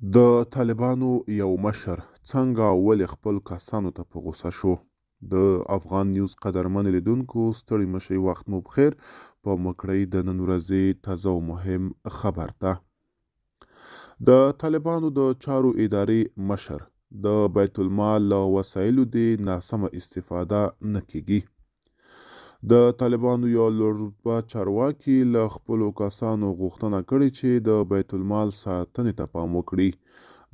د طالبانو یو مشر څنګه او ولې خپل کسانو ته په غوسه شو؟ د افغان نیوز قدرمن لیدونکو ستړي مشئ، وخت مو بخیر. په مکړی د نن ورځې تازه او مهم خبر ده. د طالبانو د چارو ادارې مشر د بیت المال له وسایلو د ناسمه استفاده نه کیږي. د طالبانو یو لوړرتبه چارواکي له خپلو کسانو غوښتنه کړې چې د بیت المال ساتنې ته پام وکړي.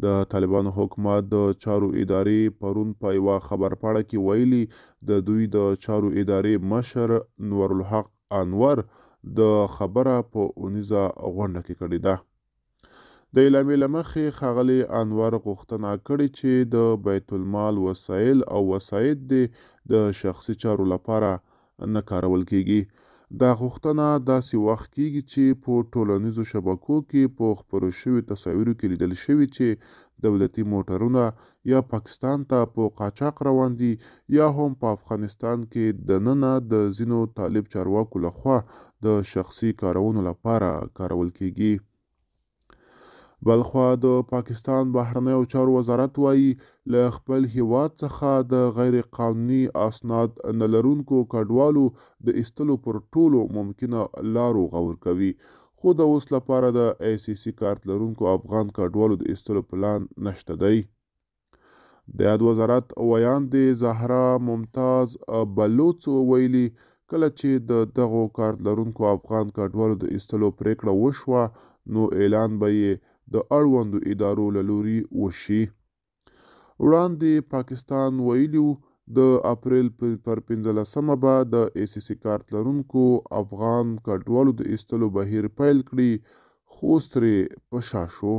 د طالبانو حکومت د چارو ادارې پرون په یوه خبرپاڼه کې ویلي د دوی د چارو ادارې مشر نورالحق انور د خبره په اونیزه غونډه کې کړې ده. د اعلامیې له مخې ښاغلي انور غوښتنه کړې چې د بیت المال وسایل او وسایط د شخصي چارو لپاره نه کارول کیږي. دا غوښتنه داسې وخت کیږي چې په ټولنیزو شبکو کې په خپرو شوي تصاویرو کې لیدل شوي چې دولتي موټرونه یا پاکستان ته په قاچاق روان دي یا هم په افغانستان کې دننه د ځینو طالب چارواکو لخوا د شخصي کارونو لپاره کارول کیږي. بلخوا د پاکستان بهرنیو چارو وزارت وایي له خپل هیواد څخه د غیر قانوني اسناد نه لرونکو کډوالو د ایستلو پر ټولو ممکنه لارو غور کوي، خو د اوس لپاره د ICC کارت لرونکو افغان کډوالو د ایستلو پلان نشته دی. د یاد وزارت ویاندې زهرا ممتاز بلوڅ ویلي کله چې د دغو کارت لرونکو افغان کډوالو د ایستلو پریکړه وشوه نو اعلان به یې د اړوندو ادارو له لوري وشي. وړاندې پاکستان ویلي د اپریل پر 15مه به د ICC کارت لرونکو افغان کډوالو د ایستلو بهیر پیل کړي، خو اوس ترې په شا شو.